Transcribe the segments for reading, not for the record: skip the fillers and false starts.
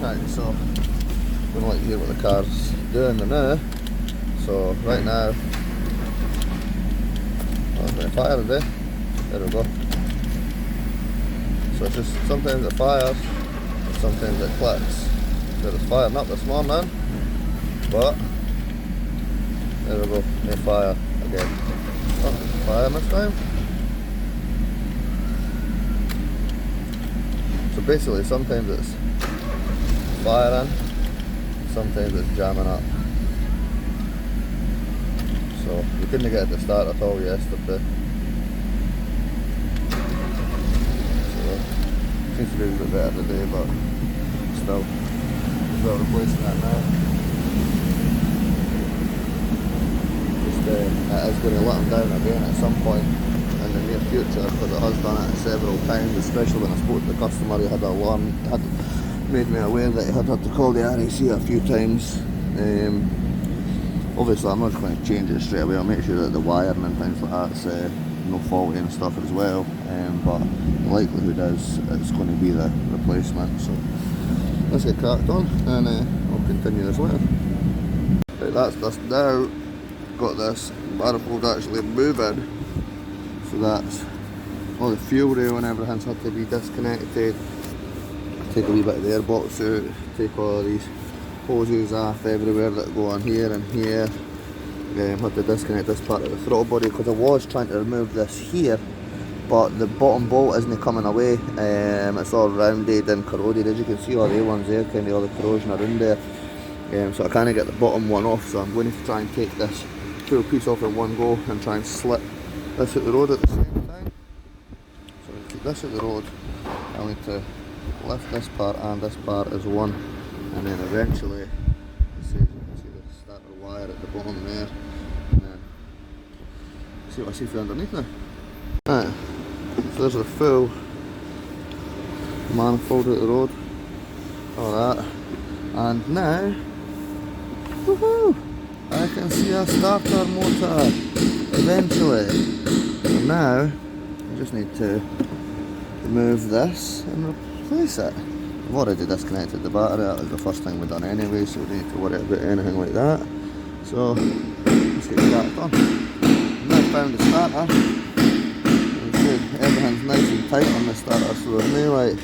Right, so I'm going to let you hear what the car's doing now. So right now, I'm going to fire today. There we go. So it's just sometimes it fires, and sometimes it clicks. So it's firing up this morning, but there we go, may fire again. Oh, fire this time. So basically sometimes it's firing, sometimes it's jamming up. So we couldn't get it to start at all yesterday. Seems to be a bit better today, but still, we've got to replace that now. Just, it is going to let them down again at some point in the near future, because it has done it several times, especially when I spoke to the customer. He had made me aware that he had to call the RAC a few times. Obviously I'm not going to change it straight away. I'll make sure that the wiring and things like that's no faulty and stuff as well, but the likelihood is it's going to be the replacement. So let's get cracked on, and I'll continue this later. Right, that's this now. Got this manifold actually moving, so that's all the fuel rail and everything's had to be disconnected. Take a wee bit of the airbox out, take all of these hoses off everywhere that go on here and here. Had to disconnect this part of the throttle body, because I was trying to remove this here, but the bottom bolt isn't coming away. It's all rounded and corroded, as you can see all the A1s there, kind of all the corrosion around there. So I can't get the bottom one off, so I'm going to try and take this full piece off in one go and try and slip this out the road at the same time. So to keep this out the road, I'll need to lift this part and this part as one, and then eventually, you can see the starter wire at the bottom there, and then see what I see for underneath now. Right, so there's the full manifold out the road, all that, and now, woohoo! I can see a starter motor eventually. So now I just need to remove this and replace it. I've already disconnected the battery. That was the first thing we've done anyway, so we don't need to worry about anything like that. So let's get cracked on. Now found the starter. Everything's nice and tight on the starter, so there's no like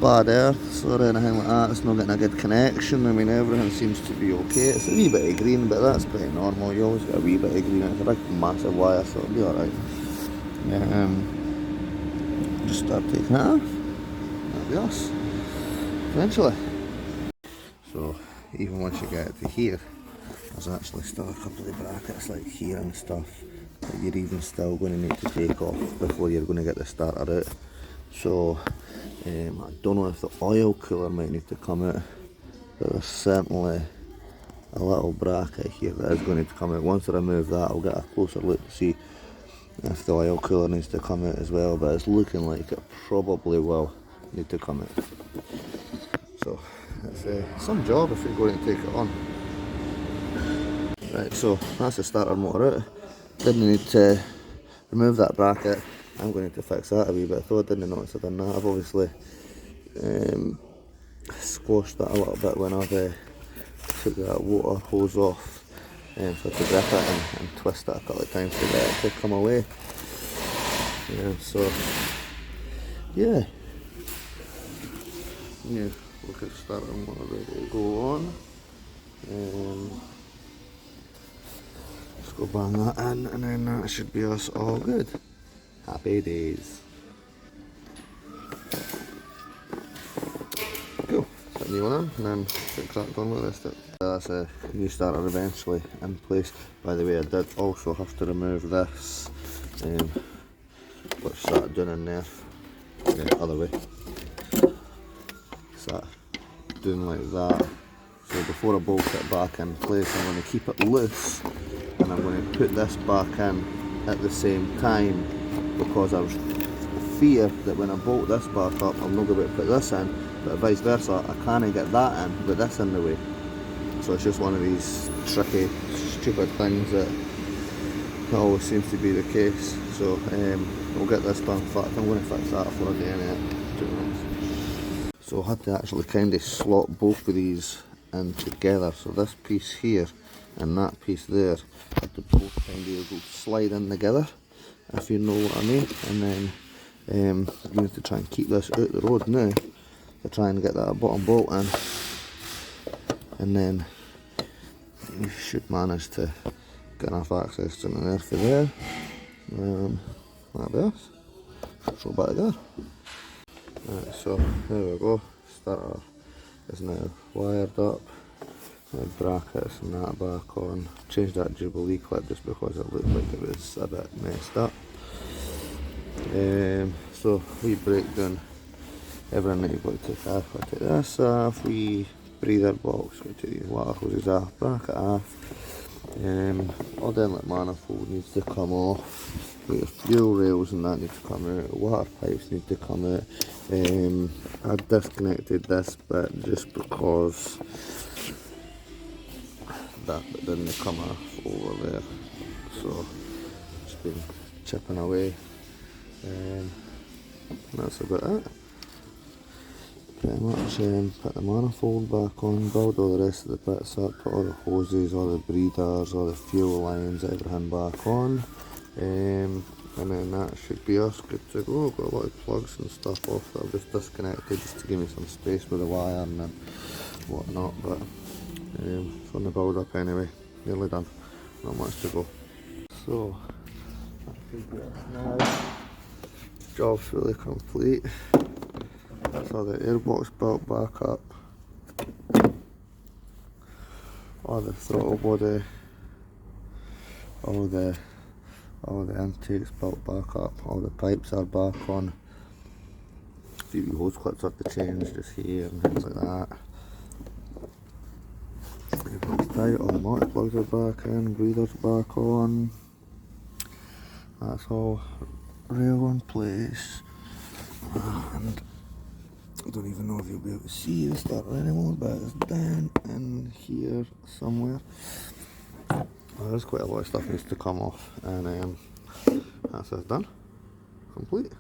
bad earths or anything like that. It's not getting a good connection. I mean, everything seems to be okay. It's a wee bit of green, but that's pretty normal. You always get a wee bit of green. It's a big massive wire, so it'll be alright. Just start taking it off. That'll be us eventually. So even once you get it to here, there's actually still a couple of brackets like here and stuff that you're even still going to need to take off before you're going to get the starter out. So I don't know if the oil cooler might need to come out, but there's certainly a little bracket here that is going to come out. Once I remove that, I'll get a closer look to see if the oil cooler needs to come out as well, but it's looking like it probably will need to come out. So it's some job if you're going to take it on. Right, so that's the starter motor out. Didn't need to remove that bracket. I'm going to fix that a wee bit, though I didn't notice I'd done that. I've obviously squashed that a little bit when I've took that water hose off, so I had to grip it and twist it a couple of times to get it to come away. So yeah, look at starter motor ready to go on. Let's go bang that in, and then that should be us all good. Happy days. Cool. Put a new one in and then get cracked on with this stuff. That's a new starter eventually in place. By the way, I did also have to remove this, which that doing in there, other way. So doing like that. So before I bolt it back in place, I'm going to keep it loose, and I'm going to put this back in at the same time, because I was fear that when I bolt this back up, I'm not going to be able to put this in, but vice versa, I can't get that in with this in the way. So it's just one of these tricky, stupid things that always seems to be the case. So we'll get this done. In fact, I'm going to fix that before I do any of it. So I had to actually kind of slot both of these in together. So this piece here and that piece there had to both kind of go slide in together, if you know what I mean. And then you need to try and keep this out the road now to try and get that bottom bolt in, and then you should manage to get enough access to the there for there. That'll be us. Throw back together. Right, so there we go. Starter is now wired up. The brackets and that back on. Changed that Jubilee clip just because it looked like it was a bit messed up. So we break down everything that you've got to take off. I take this off, we breather box, we take these water hoses off, bracket off. All the inlet manifold needs to come off. The fuel rails and that need to come out, water pipes need to come out. I disconnected this bit just because that bit didn't come off over there, so just been chipping away. That's about it. Pretty much put the manifold back on, build all the rest of the bits up, put all the hoses, all the breathers, all the fuel lines, everything back on. And then that should be us good to go. Got a lot of plugs and stuff off that I've just disconnected just to give me some space with the wire and then whatnot, but from the build up anyway, nearly done, not much to go. So that should be us now. Job's really complete. So the airbox built back up, all the throttle body, all the intakes built back up, all the pipes are back on. A few hose clips have to change just here and things like that. Everything's tight, all the multi-plugs are back in, breathers back on. That's all rail in place. And I don't even know if you'll be able to see the starter anymore, but it's down in here somewhere. There's quite a lot of stuff needs to come off, and that's us done, complete.